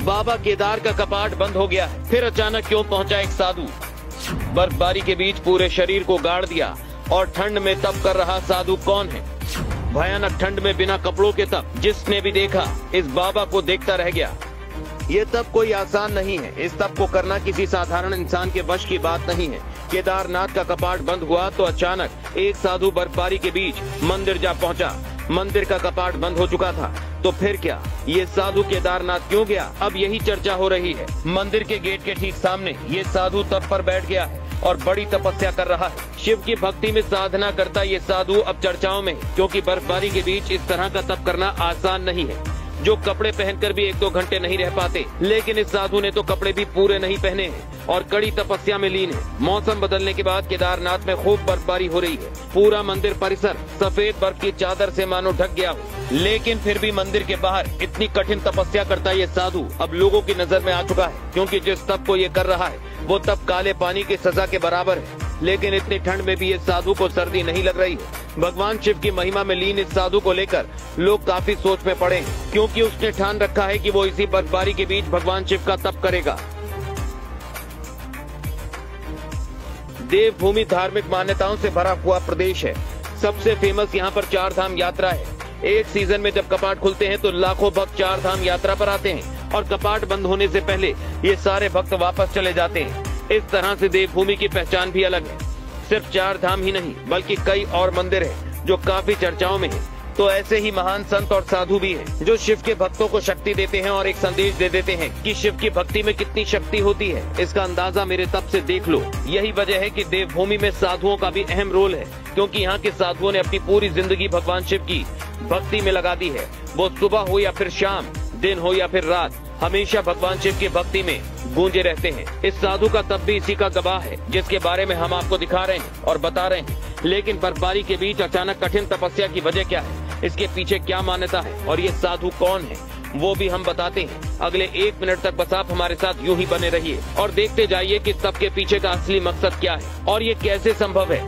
बाबा केदार का कपाट बंद हो गया है। फिर अचानक क्यों पहुंचा एक साधु? बर्फबारी के बीच पूरे शरीर को गाड़ दिया और ठंड में तप कर रहा साधु कौन है? भयानक ठंड में बिना कपड़ों के तप। जिसने भी देखा इस बाबा को देखता रह गया। ये तप कोई आसान नहीं है। इस तप को करना किसी साधारण इंसान के वश की बात नहीं है। केदारनाथ का कपाट बंद हुआ तो अचानक एक साधु बर्फबारी के बीच मंदिर जा पहुंचा। मंदिर का कपाट बंद हो चुका था तो फिर क्या? ये साधु केदारनाथ क्यों गया? अब यही चर्चा हो रही है। मंदिर के गेट के ठीक सामने ये साधु तप पर बैठ गया है और बड़ी तपस्या कर रहा है। शिव की भक्ति में साधना करता ये साधु अब चर्चाओं में है, क्योंकि बर्फबारी के बीच इस तरह का तप करना आसान नहीं है। जो कपड़े पहनकर भी 1-2 घंटे नहीं रह पाते, लेकिन इस साधु ने तो कपड़े भी पूरे नहीं पहने हैं और कड़ी तपस्या में लीन है। मौसम बदलने के बाद केदारनाथ में खूब बर्फबारी हो रही है। पूरा मंदिर परिसर सफेद बर्फ की चादर से मानो ढक गया हो, लेकिन फिर भी मंदिर के बाहर इतनी कठिन तपस्या करता ये साधु अब लोगों की नजर में आ चुका है, क्योंकि जिस तप को ये कर रहा है वो तप काले पानी की सजा के बराबर है। लेकिन इतनी ठंड में भी इस साधु को सर्दी नहीं लग रही है। भगवान शिव की महिमा में लीन इस साधु को लेकर लोग काफी सोच में पड़े हैं, क्योंकि उसने ठान रखा है कि वो इसी बर्फबारी के बीच भगवान शिव का तप करेगा। देवभूमि धार्मिक मान्यताओं से भरा हुआ प्रदेश है। सबसे फेमस यहाँ पर 4 धाम यात्रा है। एक सीजन में जब कपाट खुलते हैं तो लाखों भक्त 4 धाम यात्रा पर आते हैं और कपाट बंद होने से पहले ये सारे भक्त वापस चले जाते हैं। इस तरह से देवभूमि की पहचान भी अलग है। सिर्फ 4 धाम ही नहीं बल्कि कई और मंदिर हैं जो काफी चर्चाओं में हैं। तो ऐसे ही महान संत और साधु भी हैं जो शिव के भक्तों को शक्ति देते हैं और एक संदेश दे देते हैं कि शिव की भक्ति में कितनी शक्ति होती है। इसका अंदाजा मेरे तप से देख लो। यही वजह है कि देवभूमि में साधुओं का भी अहम रोल है, क्योंकि यहाँ के साधुओं ने अपनी पूरी जिंदगी भगवान शिव की भक्ति में लगा दी है। वो सुबह हो या फिर शाम, दिन हो या फिर रात, हमेशा भगवान शिव की भक्ति में गूंजे रहते हैं। इस साधु का तप भी इसी का गवाह है, जिसके बारे में हम आपको दिखा रहे हैं और बता रहे हैं। लेकिन बर्फबारी के बीच अचानक कठिन तपस्या की वजह क्या है, इसके पीछे क्या मान्यता है और ये साधु कौन है, वो भी हम बताते हैं। अगले 1 मिनट तक बस आप हमारे साथ यूं ही बने रहिए और देखते जाइए कि तप के पीछे का असली मकसद क्या है और ये कैसे संभव है।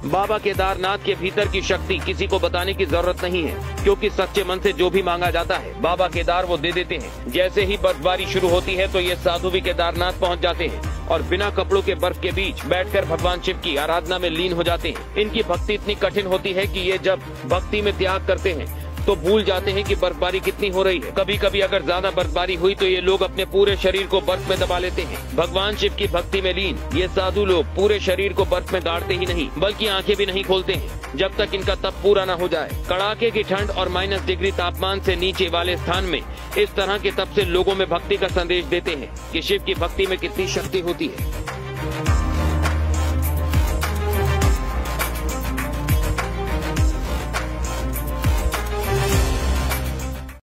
बाबा केदारनाथ के भीतर की शक्ति किसी को बताने की जरूरत नहीं है, क्योंकि सच्चे मन से जो भी मांगा जाता है बाबा केदार वो दे देते हैं। जैसे ही बर्फबारी शुरू होती है तो ये साधु भी केदारनाथ पहुंच जाते हैं और बिना कपड़ों के बर्फ के बीच बैठकर भगवान शिव की आराधना में लीन हो जाते हैं। इनकी भक्ति इतनी कठिन होती है कि ये जब भक्ति में त्याग करते हैं तो भूल जाते हैं कि बर्फबारी कितनी हो रही है। कभी कभी अगर ज्यादा बर्फबारी हुई तो ये लोग अपने पूरे शरीर को बर्फ में दबा लेते हैं। भगवान शिव की भक्ति में लीन ये साधु लोग पूरे शरीर को बर्फ में गाड़ते ही नहीं बल्कि आंखें भी नहीं खोलते हैं जब तक इनका तप पूरा न हो जाए। कड़ाके की ठंड और -, डिग्री तापमान से नीचे वाले स्थान में इस तरह के तप से लोगों में भक्ति का संदेश देते हैं कि शिव की भक्ति में कितनी शक्ति होती है।